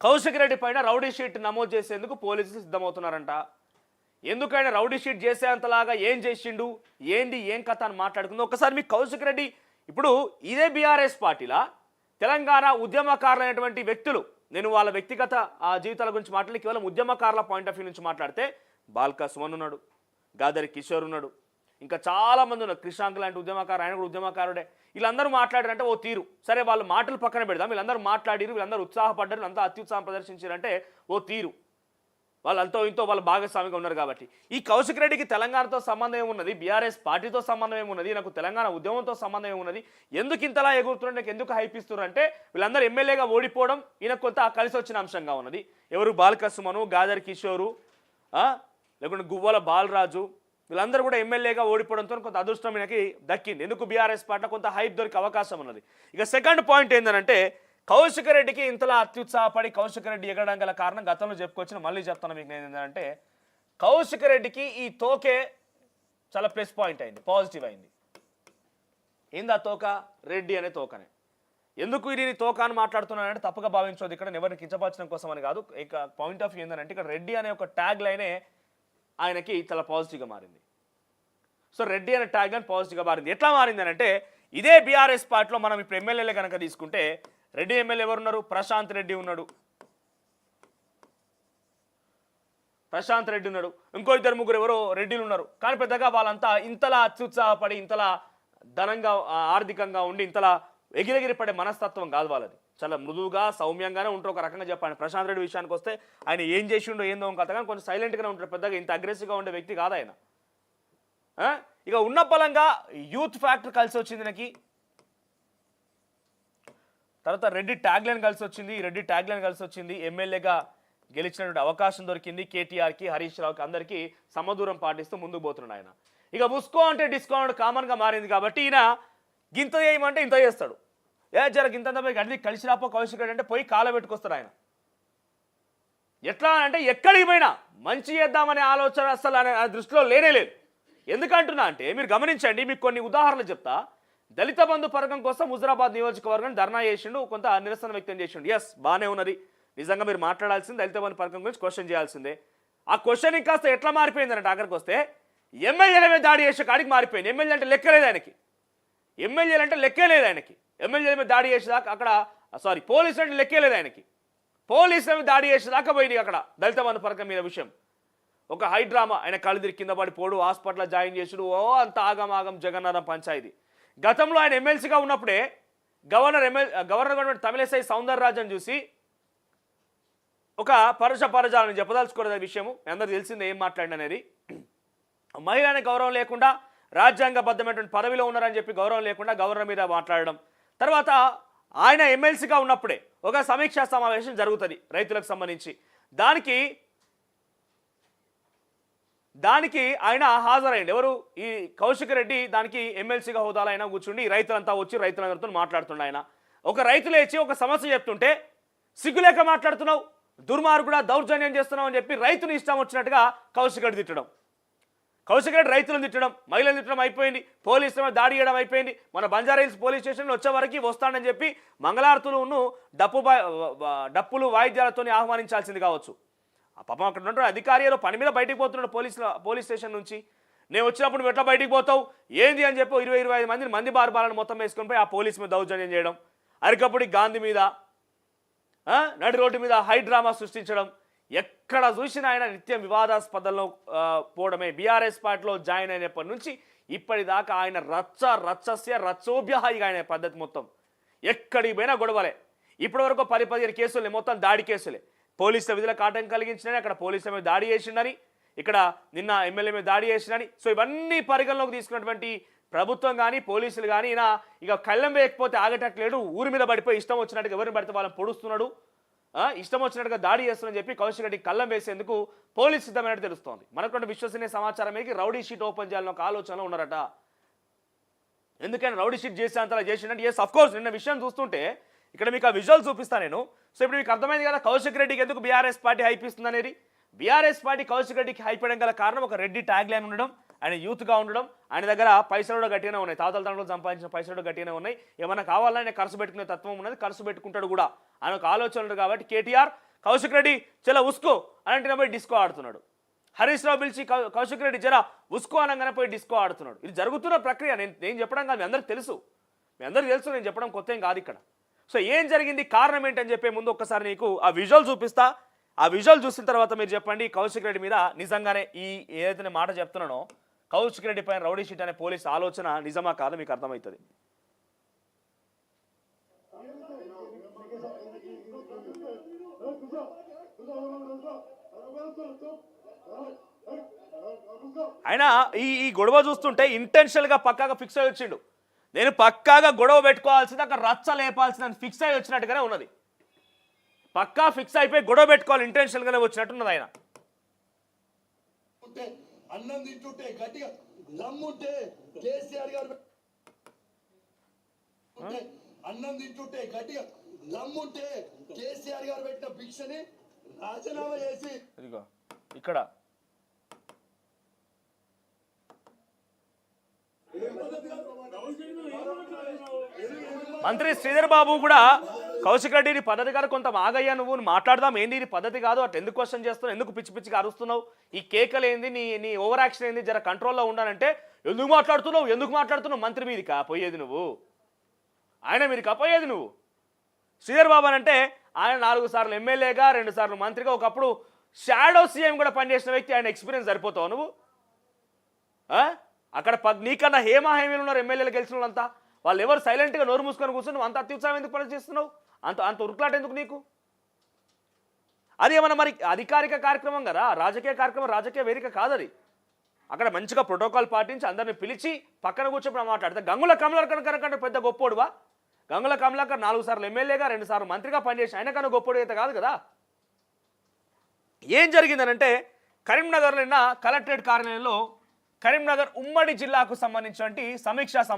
కౌశిక్ రెడ్డి పైన rowdy sheet నమోదు చేసేందుకు పోలీసులు సిద్ధమవుతున్నారంట. ఎందుకైనా రౌడీ షీట్ చేసేంతలాగా ఏం చేసిండు, ఏంది ఏం కథ అని మాట్లాడుకుందాం. ఒకసారి మీకు కౌశిక్ రెడ్డి ఇప్పుడు ఇదే బీఆర్ఎస్ పార్టీలా తెలంగాణ ఉద్యమకారులైనటువంటి వ్యక్తులు, నేను వాళ్ళ వ్యక్తిగత జీవితాల గురించి మాట్లాడి కేవలం ఉద్యమకారుల పాయింట్ ఆఫ్ వ్యూ నుంచి మాట్లాడితే బాల్కా సుమన్ ఉన్నాడు, గాదరి కిషోర్ ఉన్నాడు, ఇంకా చాలామంది ఉన్నారు, కృష్ణాంక్ లాంటి ఉద్యమకారు, ఆయన కూడా ఉద్యమకారుడే. వీళ్ళందరూ మాట్లాడారంటే ఓ తీరు, సరే వాళ్ళు మాటలు పక్కన పెడదాం, వీళ్ళందరూ మాట్లాడిరు, వీళ్ళందరూ ఉత్సాహపడ్డారు, వీళ్ళంతా అత్యుత్సాహం ప్రదర్శించారంటే ఓ తీరు, వాళ్ళంతో ఇంతో వాళ్ళు భాగస్వామిగా ఉన్నారు. కాబట్టి ఈ కౌశిక్ రెడ్డికి తెలంగాణతో సంబంధం ఏమున్నది, బీఆర్ఎస్ పార్టీతో సంబంధం ఏమున్నది, నాకు తెలంగాణ ఉద్యమంతో సంబంధం ఏమున్నది, ఎందుకు ఇంతలా ఎగురుతున్నారు, నాకు ఎందుకు హైపిస్తున్నారు అంటే వీళ్ళందరూ ఎమ్మెల్యేగా ఓడిపోవడం ఈయనకు కొంత కలిసి వచ్చిన అంశంగా ఉన్నది. ఎవరు బాల్కా సుమను, గాదర్ కిషోరు, లేకుంటే గువ్వల బాలరాజు, వీళ్ళందరూ కూడా ఎమ్మెల్యేగా ఓడిపోవడంతో కొంత అదృష్టం ఈయనకి దక్కింది. ఎందుకు బీఆర్ఎస్ పార్టీలో కొంత హైప్ దొరికే అవకాశం ఉన్నది. ఇక సెకండ్ పాయింట్ ఏంటంటే కౌశిక్ రెడ్డికి ఇంతలా అత్యుత్సాహపడి కౌశిక్ రెడ్డి ఎగరడం గల కారణం గతంలో చెప్పుకొచ్చిన, మళ్ళీ చెప్తాను మీకు నేను ఏంటంటే కౌశిక్ రెడ్డికి ఈ తోకే చాలా ప్లస్ పాయింట్ అయింది, పాజిటివ్ అయింది. ఏంది ఆ తోక? రెడ్డి అనే తోకనే. ఎందుకు ఇది తోక అని మాట్లాడుతున్నానంటే తప్పుగా భావించవద్దు, ఇక్కడ ఎవరిని కించపరచడం కోసం అని కాదు. ఇక పాయింట్ ఆఫ్ వ్యూ ఏంటంటే ఇక్కడ రెడ్డి అనే ఒక ట్యాగ్ లైనే ఆయనకి చాలా పాజిటివ్గా మారింది. సో రెడ్డి అనే ట్యాగ్ లైన్ పాజిటివ్గా మారింది. ఎట్లా మారింది అని అంటే ఇదే బీఆర్ఎస్ పార్టీలో మనం ఇప్పుడు ఎమ్మెల్యేలే కనుక తీసుకుంటే రెడ్డి ఎమ్మెల్యే ఎవరున్నారు? ప్రశాంత్ రెడ్డి ఉన్నాడు, ప్రశాంత్ రెడ్డి ఉన్నాడు, ఇంకో ఇద్దరు ముగ్గురు ఎవరో రెడ్డిలు ఉన్నారు. కానీ పెద్దగా వాళ్ళంతా ఇంతలా అత్యుత్సాహపడి ఇంతలా ధనంగా ఆర్థికంగా ఉండి ఇంతలా ఎగిరెగిరి పడే మనస్తత్వం కాదు వాళ్ళది. చాలా మృదువుగా సౌమ్యంగానే ఉంటారు. ఒక రకంగా చెప్పండి, ప్రశాంత్ రెడ్డి విషయానికి వస్తే ఆయన ఏం చేసిండో ఏందో కథ, కానీ కొంచెం సైలెంట్గానే ఉంటారు, పెద్దగా ఇంత అగ్రెసివ్గా ఉండే వ్యక్తి కాదు ఆయన. ఇక ఉన్న బలంగా యూత్ ఫ్యాక్టర్ కలిసి వచ్చింది నాకు. తర్వాత రెడ్డి ట్యాగ్ లైన్ కలిసి వచ్చింది, రెడ్డి ట్యాగ్ లైన్ కలిసి వచ్చింది, ఎమ్మెల్యేగా గెలిచినటువంటి అవకాశం దొరికింది. కేటీఆర్కి, హరీష్ రావుకి అందరికీ సమదూరం పాటిస్తూ ముందుకు పోతున్నాడు ఆయన. ఇక ముస్కో అంటే డిస్కౌంట్ కామన్గా మారింది కాబట్టి ఈయన గింత చేయమంటే ఇంత చేస్తాడు. జర గింతంత పోయి అడిగి కలిసి రాపో కౌశిక్ రెడ్డి అంటే పోయి కాల పెట్టుకొస్తాడు ఆయన. ఎట్లా అంటే ఎక్కడికి పోయినా మంచి చేద్దామనే ఆలోచన అసలు ఆ దృష్టిలో లేనే లేదు. ఎందుకంటున్నా అంటే మీరు గమనించండి, మీకు కొన్ని ఉదాహరణలు చెప్తా. దళిత బంధు పథకం కోసం హుజరాబాద్ నియోజకవర్గం ధర్నా చేసిండు, కొంత నిరసన వ్యక్తం చేసిండు. ఎస్, బాగానే ఉన్నది, నిజంగా మీరు మాట్లాడాల్సింది దళిత బంధు పథకం గురించి క్వశ్చన్ చేయాల్సిందే. ఆ క్వశ్చన్ ఇంకాస్త ఎట్లా మారిపోయిందంటే ఆఖరికి వస్తే ఎమ్మెల్యేల మీద దాడి చేసే కాడికి మారిపోయింది. ఎమ్మెల్యే అంటే లెక్కలేదు ఆయనకి, ఎమ్మెల్యేలు అంటే లెక్కే లేదు ఆయనకి. ఎమ్మెల్యేల మీద దాడి చేసేదాకా అక్కడ పోలీసులు అంటే లెక్కే లేదు ఆయనకి. పోలీసుల మీద దాడి చేసేదాకా పోయింది అక్కడ దళిత బంధు పథకం మీద విషయం. ఒక హైడ్రామా, ఆయన కళ్ళుదిరి కింద పడి పోడు, హాస్పిటల్లో జాయిన్ చేసుడు, అంత ఆగమాగం జగన్నాథం పంచాయతీ. గతంలో ఆయన ఎమ్మెల్సీగా ఉన్నప్పుడే గవర్నర్ తమిళసై సౌందరరాజన్ చూసి ఒక పరజాలని చెప్పదలుచుకోలేదు విషయము, అందరూ తెలిసిందే ఏం మాట్లాడిననేది. మహిళని గౌరవం లేకుండా రాజ్యాంగబద్ధమైనటువంటి పదవిలో ఉన్నారని చెప్పి గౌరవం లేకుండా గవర్నర్ మీద మాట్లాడడం. తర్వాత ఆయన ఎమ్మెల్సీగా ఉన్నప్పుడే ఒక సమీక్షా సమావేశం జరుగుతుంది రైతులకు సంబంధించి. దానికి ఆయన హాజరైంది. ఎవరు? ఈ కౌశిక్ రెడ్డి దానికి ఎమ్మెల్సీగా హోదాలో ఆయన కూర్చుండి రైతులంతా వచ్చి రైతులందరితో మాట్లాడుతుండే. ఆయన ఒక రైతు లేచి ఒక సమస్య చెప్తుంటే సిగ్గులేక మాట్లాడుతున్నావు, దుర్మార్గుడా, దౌర్జన్యం చేస్తున్నావు అని చెప్పి రైతుని ఇష్టం వచ్చినట్టుగా కౌశిక్ రెడ్డి తిట్టడం. కౌశిక్ రెడ్డి రైతులను తిట్టడం, మహిళలు తిట్టడం అయిపోయింది, పోలీసుల మీద దాడి చేయడం అయిపోయింది. మన బంజారాహిల్స్ పోలీస్ స్టేషన్లో వచ్చే వరకు వస్తాడని చెప్పి మంగళారతులను డప్పులు వాయిద్యాలతో ఆహ్వానించాల్సింది కావచ్చు. ఆ పాపం అక్కడ ఉన్న అధికారులు పని మీద బయటికి పోతున్నాడు పోలీస్ స్టేషన్ నుంచి. నేను వచ్చినప్పుడు నువ్వు ఎట్లా బయటికి పోతావు ఏంది అని చెప్పి 20-25 మందిని మంది బార్బాలను మొత్తం వేసుకొని పోయి ఆ పోలీస్ మీద దౌర్జన్యం చేయడం, అరికప్పుడు గాంధీ మీద నడి రోడ్డు మీద హైడ్రామా సృష్టించడం. ఎక్కడ చూసినా ఆయన నిత్యం వివాదాస్పదంలో పోవడమే. బీఆర్ఎస్ పార్టీలో జాయిన్ అయినప్పటి నుంచి ఇప్పటిదాకా ఆయన రచ్చోభ్యహాయిగా ఆయన పద్ధతి మొత్తం. ఎక్కడికి పోయినా గొడవలే. ఇప్పటి వరకు 10-15 కేసులే, మొత్తం దాడి కేసులే. పోలీసుల విధులకు ఆటంకం కలిగించినని, అక్కడ పోలీసుల మీద దాడి చేసిందని, ఇక్కడ నిన్న ఎమ్మెల్యే మీద దాడి చేసిందని. సో ఇవన్నీ పరిగణలోకి తీసుకున్నటువంటి ప్రభుత్వం కానీ పోలీసులు కానీ ఈయన ఇక కళ్ళం వేయకపోతే ఆగేటట్లేడు. ఊరి మీద పడిపోయి ఇష్టం వచ్చినట్టుగా ఎవరిని పడితే వాళ్ళని పొడుస్తున్నాడు, ఇష్టం వచ్చినట్టుగా దాడి చేస్తున్నాడని చెప్పి కౌశిక్ రెడ్డి కళ్ళం వేసేందుకు పోలీసు సిద్ధమైనట్టు తెలుస్తోంది. మనకు విశ్వసనీయ సమాచారం మీద రౌడీ షీట్ ఓపెన్ చేయాలని ఒక ఆలోచనలో ఉన్నారట. ఎందుకని రౌడీ షీట్ చేసే అంతలా చేసిందంటే ఎస్ అఫ్ కోర్స్ నిన్న విషయం చూస్తుంటే ఇక్కడ మీకు ఆ విజువల్ చూపిస్తాను నేను. సో ఇప్పుడు మీకు అర్థమైంది కదా కౌశిక్ రెడ్డికి ఎందుకు బీఆర్ఎస్ పార్టీ హైప్ ఇస్తుంది అనేది. బీఆర్ఎస్ పార్టీ కౌశిక్ రెడ్డికి హైప్ ఇవ్వడం గల కారణం ఒక రెడ్డి ట్యాగ్ లైన్ ఉండడం, ఆయన యూత్గా ఉండడం, ఆయన దగ్గర పైసలు కూడా గట్టిగానే ఉన్నాయి, తాతల తండ్రులు సంపాదించిన పైసలు కూడా గట్టిగానే ఉన్నాయి. ఏమన్నా కావాలని ఖర్చు పెట్టుకునే తత్వం ఉన్నది, ఖర్చు పెట్టుకుంటాడు కూడా ఆయన ఒక ఆలోచన ఉంది. కాబట్టి కేటీఆర్ కౌశిక్ రెడ్డి చాలా ఉస్కో అంటే పోయి డిస్కో ఆడుతున్నాడు. హరీష్ రావు పిలిచి కౌశిక్ రెడ్డి జరా ఉస్కో అనగానే పోయి డిస్కో ఆడుతున్నాడు. ఇది జరుగుతున్న ప్రక్రియ. నేను చెప్పడం కాదు, మీ అందరికి తెలుసు, నేను చెప్పడం కొత్త ఏం కాదు ఇక్కడ. సో ఏం జరిగింది, కారణం ఏంటని చెప్పే ముందు ఒక్కసారి నీకు ఆ విజువల్ చూపిస్తా. ఆ విజువల్ చూసిన తర్వాత మీరు చెప్పండి కౌశిక్ రెడ్డి మీద నిజంగానే ఈ ఏదైతే నేను మాట చెప్తున్నానో కౌశిక్ రెడ్డి పైన రౌడీ షీట్ అనే పోలీస్ ఆలోచన నిజమా కాదో మీకు అర్థమవుతుంది. ఆయన ఈ గొడవ చూస్తుంటే ఇంటెన్షనల్గా పక్కాగా ఫిక్స్ అయ్యి వచ్చిండు. నేను పక్కాగా గొడవ పెట్టుకోవాల్సింది అక్కడ రచ్చ లేపాల్సింది ఫిక్స్ అయ్యి వచ్చినట్టుగానే ఉన్నది. పక్కా ఫిక్స్ అయిపోయి గొడవ పెట్టుకోవాలి ఇంటెన్షనల్గానే వచ్చినట్టున్నది ఆయన. అన్నం తింటుంటే గట్టిగా దమ్ముంటే కేసీఆర్ గారు అన్నం తింటుంటే గట్టిగా దమ్ముంటే కేసీఆర్ గారు పెట్టిన భిక్షని రాజీనామా చేసి ఇదిగో ఇక్కడ మంత్రి శ్రీధర్ బాబు కూడా కౌశిక్ రెడ్డి నీ పద్ధతి కాదు, కొంత ఆగయ్యా నువ్వు మాట్లాడదాం, ఏంది నీ పద్ధతి కాదు, అట్లా ఎందుకు క్వశ్చన్ చేస్తున్నావు, ఎందుకు పిచ్చి పిచ్చిగా అరుస్తున్నావు, ఈ కేకలు ఏంది, నీ ఓవర్ యాక్షన్ ఏంది, జర కంట్రోల్లో ఉండాలంటే ఎందుకు మాట్లాడుతున్నావు మంత్రి మీది కాపోయేది నువ్వు, ఆయన మీది కాపోయేది నువ్వు. శ్రీధర్ బాబు అంటే ఆయన 4 సార్లు ఎమ్మెల్యేగా 2 సార్లు మంత్రిగా ఒకప్పుడు షాడో సీఎం కూడా పనిచేసిన వ్యక్తి. ఆయన ఎక్స్పీరియన్స్ సరిపోతావు నువ్వు? అక్కడ నీకన్నా హేమీలు ఉన్నారు ఎమ్మెల్యేలు గెలిచిన వాళ్ళంతా, వాళ్ళు ఎవరు సైలెంట్గా నోరు మూసుకొని కూర్చొని నువ్వు అంత అత్యుత్సాహం ఎందుకు పనిచేస్తున్నావు, అంత ఉరుకులాట ఎందుకు నీకు? అది ఏమన్నా మరి అధికారిక కార్యక్రమం కదా, రాజకీయ కార్యక్రమం, రాజకీయ వేదిక కాదది. అక్కడ మంచిగా ప్రోటోకాల్ పాటించి అందరిని పిలిచి పక్కన కూర్చొని మాట్లాడితే గంగుల కమలాకర్ కనుక పెద్ద గొప్పోడువా? గంగుల కమలాకర్ 4 సార్లు ఎమ్మెల్యేగా 2 సార్లు మంత్రిగా పనిచేసి ఆయన కన్నా గొప్పోడు అయితే కాదు కదా. ఏం జరిగిందనంటే కరీంనగర్లో నిన్న కలెక్టరేట్ కార్యాలయంలో కరీంనగర్ ఉమ్మడి జిల్లాకు సంబంధించినటువంటి సమీక్షా సమావేశం